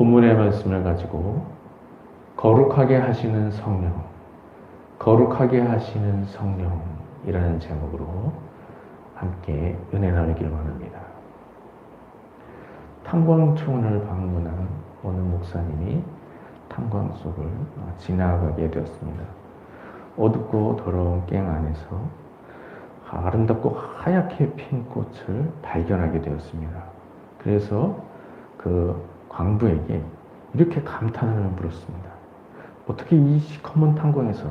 본문의 말씀을 가지고 거룩하게 하시는 성령, 거룩하게 하시는 성령이라는 제목으로 함께 은혜 나누기를 원합니다. 탄광촌을 방문한 어느 목사님이 탄광 속을 지나가게 되었습니다. 어둡고 더러운 갱 안에서 아름답고 하얗게 핀 꽃을 발견하게 되었습니다. 그래서 그 광부에게 이렇게 감탄을 물었습니다. 어떻게 이 시커먼 탄광에서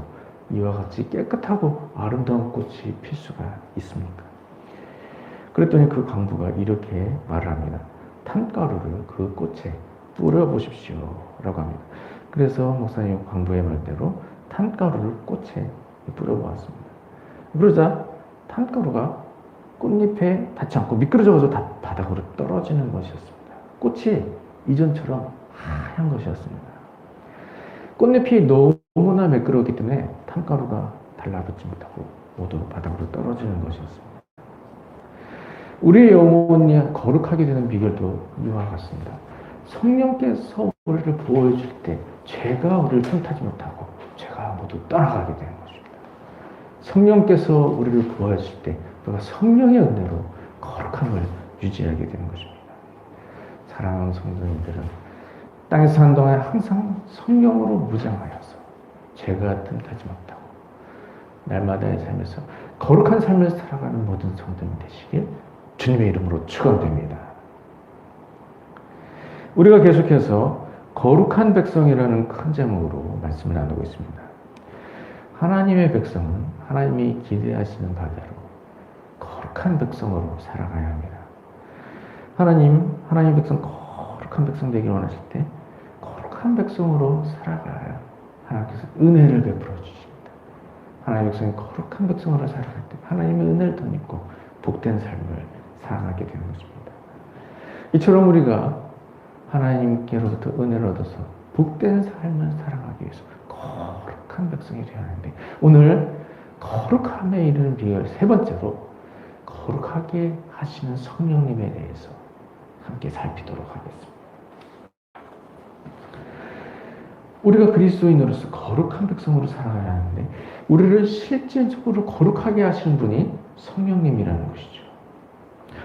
이와 같이 깨끗하고 아름다운 꽃이 필 수가 있습니까? 그랬더니 그 광부가 이렇게 말을 합니다. 탄가루를 그 꽃에 뿌려보십시오 라고 합니다. 그래서 목사님 광부의 말대로 탄가루를 꽃에 뿌려보았습니다. 그러자 탄가루가 꽃잎에 닿지 않고 미끄러져서 바닥으로 떨어지는 것이었습니다. 꽃이 이전처럼 하얀 것이었습니다. 꽃잎이 너무나 매끄러웠기 때문에 탄가루가 달라붙지 못하고 모두 바닥으로 떨어지는 것이었습니다. 우리의 영혼이 거룩하게 되는 비결도 이와 같습니다. 성령께서 우리를 보호해 줄 때 죄가 우리를 틈타지 못하고 죄가 모두 떠나가게 되는 것입니다. 성령께서 우리를 보호해 줄 때 우리가 성령의 은혜로 거룩함을 유지하게 되는 것입니다. 사랑하는 성도님들은 땅에서 사는 동안 항상 성령으로 무장하여서 죄가 틈타지 못하고 날마다의 삶에서 거룩한 삶을 살아가는 모든 성도님 되시길 주님의 이름으로 축원드립니다. 우리가 계속해서 거룩한 백성이라는 큰 제목으로 말씀을 나누고 있습니다. 하나님의 백성은 하나님이 기대하시는 바대로 거룩한 백성으로 살아가야 합니다. 하나님 백성 거룩한 백성 되기를 원하실 때 거룩한 백성으로 살아가야 하나님께서 은혜를 베풀어 주십니다. 하나님의 백성이 거룩한 백성으로 살아갈 때 하나님의 은혜를 덧입고 복된 삶을 살아가게 되는 것입니다. 이처럼 우리가 하나님께로부터 은혜를 얻어서 복된 삶을 살아가기 위해서 거룩한 백성이 되어야 하는데 오늘 거룩함에 이르는 비결 세 번째로 거룩하게 하시는 성령님에 대해서 함께 살피도록 하겠습니다. 우리가 그리스도인으로서 거룩한 백성으로 살아가야 하는데 우리를 실질적으로 거룩하게 하시는 분이 성령님이라는 것이죠.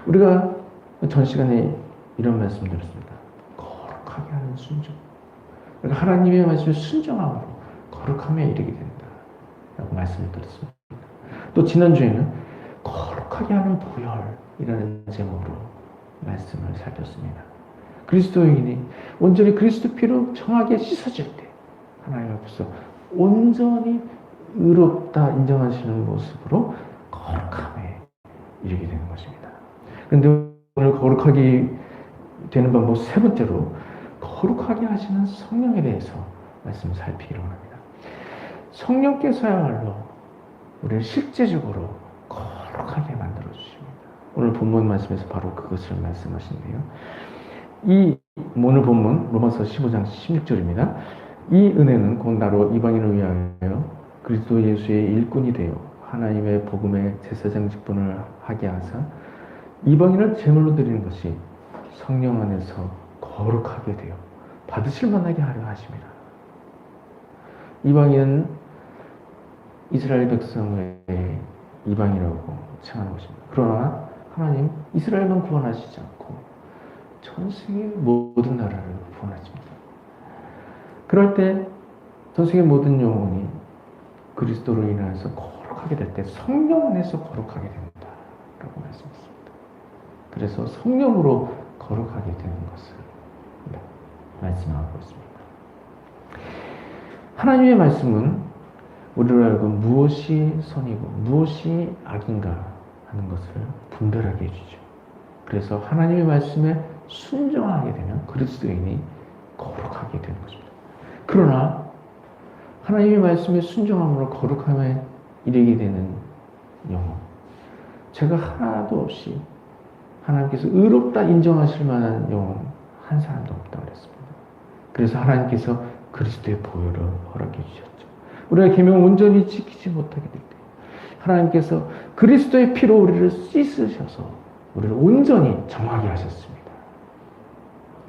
우리가 전 시간에 이런 말씀 드렸습니다. 거룩하게 하는 순종. 그러니까 하나님의 말씀을 순종함으로 거룩함에 이르게 된다 라고 말씀을 드렸습니다. 또 지난주에는 거룩하게 하는 보혈이라는 제목으로 말씀을 살폈습니다. 그리스도인이 온전히 그리스도 피로 정하게 씻어질 때 하나님 앞에서 온전히 의롭다 인정하시는 모습으로 거룩함에 이르게 되는 것입니다. 그런데 오늘 거룩하게 되는 방법 세 번째로 거룩하게 하시는 성령에 대해서 말씀을 살피기로 합니다. 성령께서야말로 우리를 실제적으로 거룩하게 만들어 주십니다. 오늘 본문 말씀에서 바로 그것을 말씀하시는데요. 이 오늘 본문 로마서 15장 16절입니다. 이 은혜는 곧 나로 이방인을 위하여 그리스도 예수의 일꾼이 되어 하나님의 복음의 제사장 직분을 하게 하사 이방인을 제물로 드리는 것이 성령 안에서 거룩하게 되어 받으실 만하게 하려 하십니다. 이방인은 이스라엘 백성의 이방이라고 칭하는 것입니다. 그러나 하나님 이스라엘만 구원하시지 않고 전 세계 모든 나라를 구원하십니다. 그럴 때 전 세계 모든 영혼이 그리스도로 인하여서 거룩하게 될 때 성령 안에서 거룩하게 된다 라고 말씀했습니다. 그래서 성령으로 거룩하게 되는 것을 말씀하고 있습니다. 하나님의 말씀은 우리로 하여금 무엇이 선이고 무엇이 악인가 하는 것을 분별하게 해주죠. 그래서 하나님의 말씀에 순종하게 되면 그리스도인이 거룩하게 되는 것입니다. 그러나 하나님의 말씀에 순종함으로 거룩함에 이르게 되는 영혼, 제가 하나도 없이 하나님께서 의롭다 인정하실 만한 영혼 한 사람도 없다고 그랬습니다. 그래서 하나님께서 그리스도의 보혈을 허락해 주셨죠. 우리가 계명 온전히 지키지 못하게 될 때 하나님께서 그리스도의 피로 우리를 씻으셔서 우리를 온전히 정하게 하셨습니다.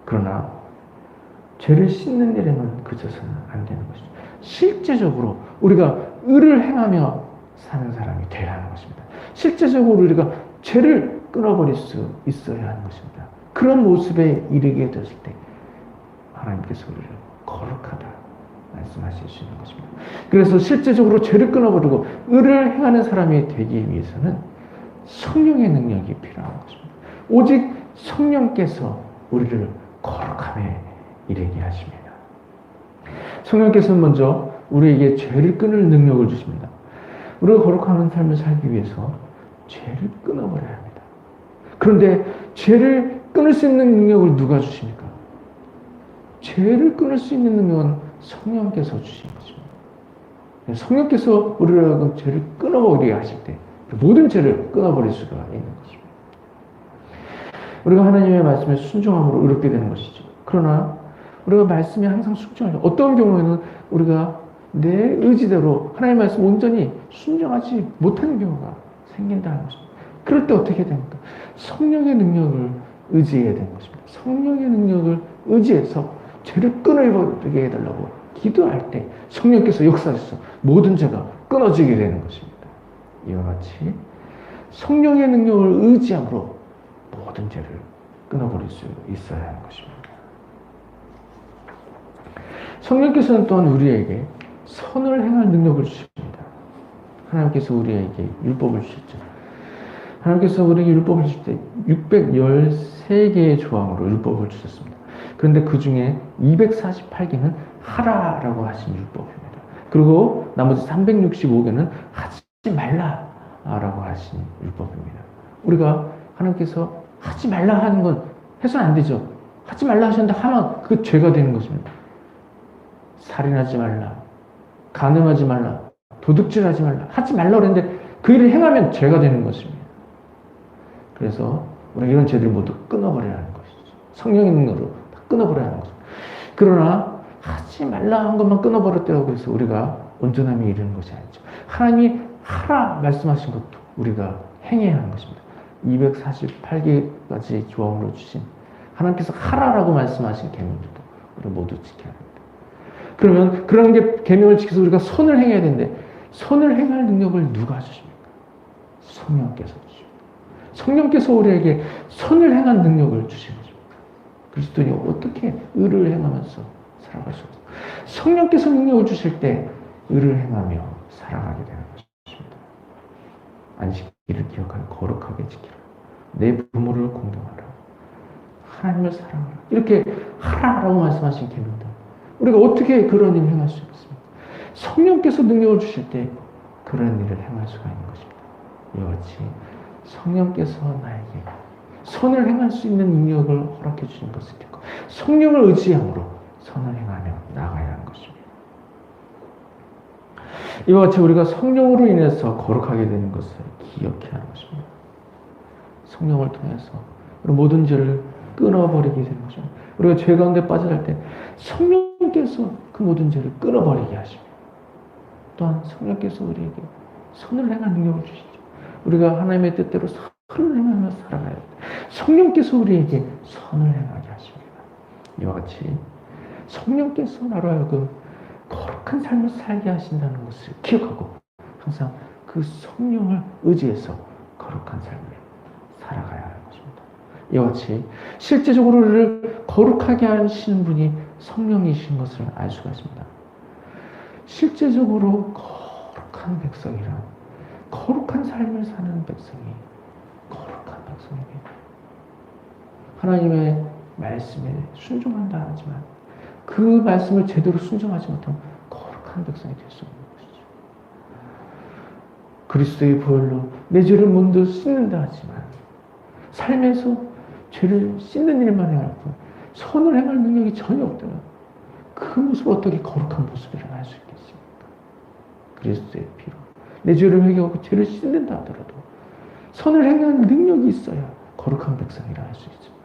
그러나 죄를 씻는 일에만 그쳐서는 안 되는 것이죠. 실제적으로 우리가 의를 행하며 사는 사람이 되어야 하는 것입니다. 실제적으로 우리가 죄를 끊어버릴 수 있어야 하는 것입니다. 그런 모습에 이르게 됐을 때 하나님께서 우리를 거룩하다 말씀하실 수 있는 것입니다. 그래서 실제적으로 죄를 끊어버리고 의를 행하는 사람이 되기 위해서는 성령의 능력이 필요한 것입니다. 오직 성령께서 우리를 거룩함에 이르게 하십니다. 성령께서는 먼저 우리에게 죄를 끊을 능력을 주십니다. 우리가 거룩한 삶을 살기 위해서 죄를 끊어버려야 합니다. 그런데 죄를 끊을 수 있는 능력을 누가 주십니까? 죄를 끊을 수 있는 능력은 성령께서 주신 것입니다. 성령께서 우리를 죄를 끊어버리게 하실 때 모든 죄를 끊어버릴 수가 있는 것입니다. 우리가 하나님의 말씀에 순종함으로 의롭게 되는 것이죠. 그러나 우리가 말씀에 항상 순종하죠. 어떤 경우에는 우리가 내 의지대로 하나님의 말씀 온전히 순종하지 못하는 경우가 생긴다는 것입니다. 그럴 때 어떻게 됩니까? 성령의 능력을 의지해야 되는 것입니다. 성령의 능력을 의지해서 죄를 끊어버리게 해달라고 기도할 때 성령께서 역사하셔서 모든 죄가 끊어지게 되는 것입니다. 이와 같이 성령의 능력을 의지함으로 모든 죄를 끊어버릴 수 있어야 하는 것입니다. 성령께서는 또한 우리에게 선을 행할 능력을 주십니다. 하나님께서 우리에게 율법을 주셨죠. 하나님께서 우리에게 율법을 주실 때 613개의 조항으로 율법을 주셨습니다. 그런데 그 중에 248개는 하라라고 하신 율법입니다. 그리고 나머지 365개는 하지 말라라고 하신 율법입니다. 우리가 하나님께서 하지 말라 하는 건 해서는 안 되죠. 하지 말라 하셨는데 하면 그 죄가 되는 것입니다. 살인하지 말라, 간음하지 말라, 도둑질하지 말라, 하지 말라 그랬는데 그 일을 행하면 죄가 되는 것입니다. 그래서 우리가 이런 죄들을 모두 끊어버려야 하는 것이죠. 성령의 능력으로 다 끊어버려야 하는 것입니다. 그러나 하지 말라 한 것만 끊어버렸다고 해서 우리가 온전함에 이르는 것이 아니죠. 하나님이 하라 말씀하신 것도 우리가 행해야 하는 것입니다. 248개까지 조항으로 주신 하나님께서 하라라고 말씀하신 계명들도 우리 모두 지켜야 합니다. 그러면 그런 게 계명을 지켜서 우리가 선을 행해야 되는데 선을 행할 능력을 누가 주십니까? 성령께서 주십니다. 성령께서 우리에게 선을 행할 능력을 주신 것입니다. 그리스도인이 어떻게 의를 행하면서 살아갈 수 없습니다. 성령께서 능력을 주실 때 의를 행하며 살아가게 되는 것입니다. 안식일을 기억하여 거룩하게 지키라. 내 부모를 공경하라. 하나님을 사랑하라. 이렇게 하라라고 말씀하신 계명들. 우리가 어떻게 그런 일을 행할 수 있겠습니까? 성령께서 능력을 주실 때 그런 일을 행할 수가 있는 것입니다. 이와 같이 성령께서 나에게 선을 행할 수 있는 능력을 허락해 주신 것을 듣고 성령을 의지함으로 선을 행하며 나아가야 하는 것입니다. 이와 같이 우리가 성령으로 인해서 거룩하게 되는 것을 기억해야 하는 것입니다. 성령을 통해서 모든 죄를 끊어버리게 되는 것입니다. 우리가 죄 가운데 빠져갈 때 성령께서 그 모든 죄를 끊어버리게 하십니다. 또한 성령께서 우리에게 선을 행할 능력을 주시죠. 우리가 하나님의 뜻대로 선을 행하며 살아가야 합니다. 성령께서 우리에게 선을 행하게 하십니다. 이와 같이 성령께서 나로 하여금 거룩한 삶을 살게 하신다는 것을 기억하고 항상 그 성령을 의지해서 거룩한 삶을 살아가야 하는 것입니다. 이와 같이 실제적으로 우리를 거룩하게 하시는 분이 성령이신 것을 알 수가 있습니다. 실제적으로 거룩한 백성이란 거룩한 삶을 사는 백성이 거룩한 백성입니다. 하나님의 말씀에 순종한다 하지만 그 말씀을 제대로 순종하지 못하면 거룩한 백성이 될 수 없는 것이죠. 그리스도의 보혈로 내 죄를 문도 씻는다 하지만 삶에서 죄를 씻는 일만 행할 뿐 선을 행할 능력이 전혀 없다면 그 모습을 어떻게 거룩한 모습이라고 할 수 있겠습니까? 그리스도의 피로 내 죄를 회개하고 죄를 씻는다 하더라도 선을 행할 능력이 있어야 거룩한 백성이라 할 수 있습니다.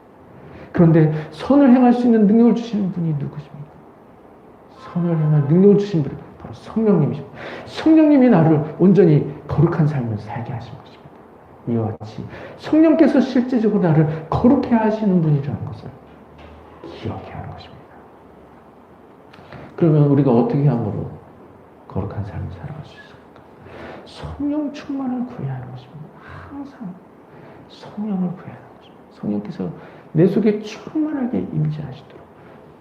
그런데 선을 행할 수 있는 능력을 주시는 분이 누구십니까? 선을 행할 능력을 주신 분이 바로 성령님이십니다. 성령님이 나를 온전히 거룩한 삶을 살게 하신 것입니다. 이와 같이 성령께서 실제적으로 나를 거룩해 하시는 분이라는 것을 기억해야 하는 것입니다. 그러면 우리가 어떻게 함으로 거룩한 삶을 살아갈 수 있을까? 성령 충만을 구해야 하는 것입니다. 항상 성령을 구해야 하는 것입니다. 성령께서 내 속에 충만하게 임재하시도록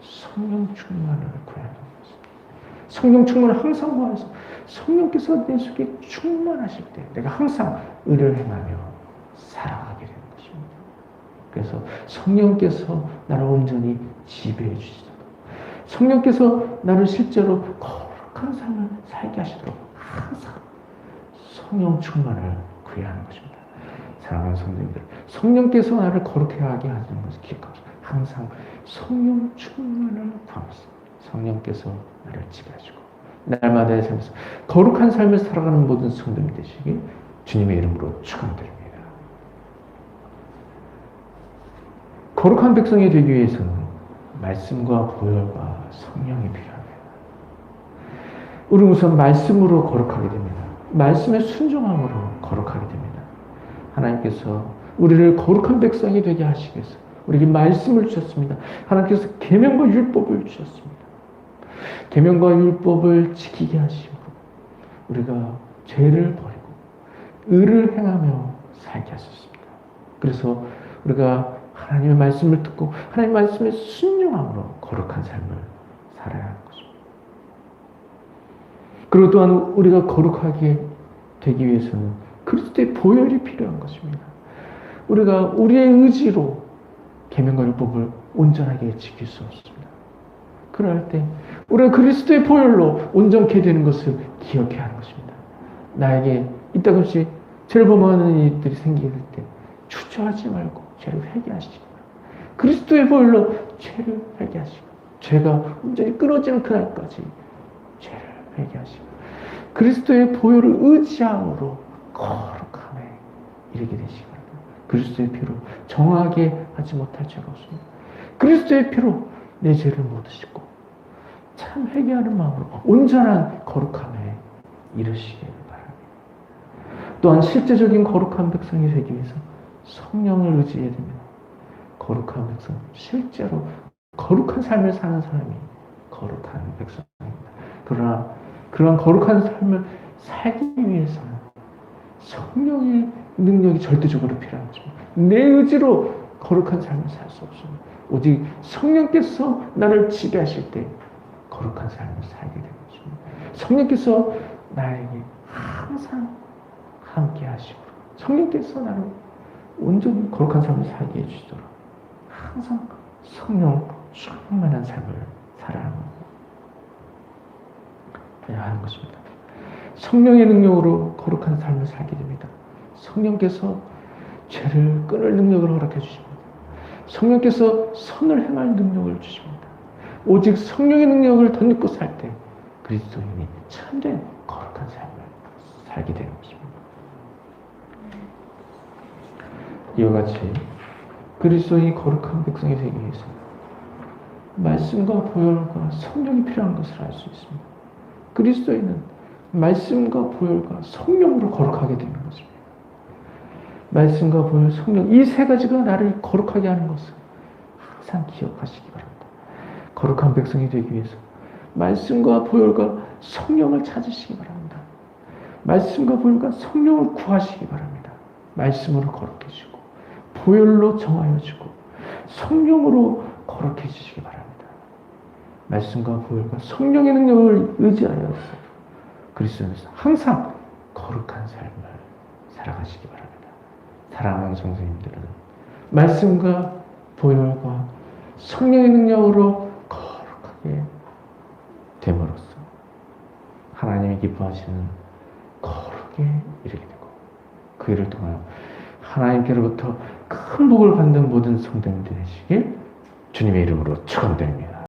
성령 충만을 구해야 하는 것입니다. 성령 충만을 항상 구하여서 성령께서 내 속에 충만하실 때 내가 항상 의를 행하며 살아가게 되는 것입니다. 그래서 성령께서 나를 온전히 지배해 주시도록, 성령께서 나를 실제로 거룩한 삶을 살게 하시도록 항상 성령 충만을 구해야 하는 것입니다. 사랑하는 성도님들, 성령께서 나를 거룩하게 하는 것을 기억하시고 항상 성령 충만을 구하면서 성령께서 나를 지배하시고 날마다의 삶에서 거룩한 삶을 살아가는 모든 성도님 되시길 주님의 이름으로 축원드립니다. 거룩한 백성이 되기 위해서는 말씀과 보혈과 성령이 필요합니다. 우리는 우선 말씀으로 거룩하게 됩니다. 말씀의 순종함으로 거룩하게 됩니다. 하나님께서 우리를 거룩한 백성이 되게 하시기 위해서 우리에게 말씀을 주셨습니다. 하나님께서 계명과 율법을 주셨습니다. 계명과 율법을 지키게 하시고 우리가 죄를 버리고 의를 행하며 살게 하셨습니다. 그래서 우리가 하나님의 말씀을 듣고 하나님의 말씀에 순종함으로 거룩한 삶을 살아야 하는 것입니다. 그리고 또한 우리가 거룩하게 되기 위해서는 그리스도의 보혈이 필요한 것입니다. 우리가 우리의 의지로 계명과 율법을 온전하게 지킬 수 없습니다. 그럴 때 우리가 그리스도의 보혈로 온전케 되는 것을 기억해야 하는 것입니다. 나에게 이따금씩 죄를 범하는 일들이 생길 때 주저하지 말고 죄를 회개하시기 바랍니다. 그리스도의 보혈로 죄를 회개하시고 죄가 온전히 끊어지는 그날까지 죄를 회개하시고 그리스도의 보혈을 의지함으로 거룩함에 이르게 되시기 바랍니다. 그리스도의 피로 정하게 하지 못할 죄가 없습니다. 그리스도의 피로 내 죄를 모두 씻고 참 회개하는 마음으로 온전한 거룩함에 이르시기를 바랍니다. 또한 실제적인 거룩한 백성이 되기 위해서 성령을 의지해야 됩니다. 거룩한 백성, 실제로 거룩한 삶을 사는 사람이 거룩한 백성입니다. 그러나 그러한 거룩한 삶을 살기 위해서는 성령의 능력이 절대적으로 필요한 것입니다. 내 의지로 거룩한 삶을 살 수 없습니다. 오직 성령께서 나를 지배하실 때 거룩한 삶을 살게 되는 것입니다. 성령께서 나에게 항상 함께 하시고 성령께서 나를 온전히 거룩한 삶을 살게 해주시도록 항상 성령 충만한 삶을 살아야 하는 것입니다. 성령의 능력으로 거룩한 삶을 살게 됩니다. 성령께서 죄를 끊을 능력을 허락해 주십니다. 성령께서 선을 행할 능력을 주십니다. 오직 성령의 능력을 덧입고 살 때 그리스도인이 참된 거룩한 삶을 살게 되는 것입니다. 이와 같이 그리스도인이 거룩한 백성이 되기 위해서 말씀과 보혈과 성령이 필요한 것을 알 수 있습니다. 그리스도인은 말씀과 보혈과 성령으로 거룩하게 되는 것입니다. 말씀과 보혈, 성령 이 세 가지가 나를 거룩하게 하는 것을 항상 기억하시기 바랍니다. 거룩한 백성이 되기 위해서 말씀과 보혈과 성령을 찾으시기 바랍니다. 말씀과 보혈과 성령을 구하시기 바랍니다. 말씀으로 거룩해지고 보혈로 정하여지고 성령으로 거룩해지시기 바랍니다. 말씀과 보혈과 성령의 능력을 의지하여서 그리스도인에서 항상 거룩한 삶을 살아가시기 바랍니다. 사랑하는 성도님들은 말씀과 보혈과 성령의 능력으로 거룩하게 됨으로써 하나님이 기뻐하시는 거룩에 이르게 되고 그 일을 통하여 하나님께로부터 큰 복을 받는 모든 성도님들 되시길 주님의 이름으로 축원드립니다.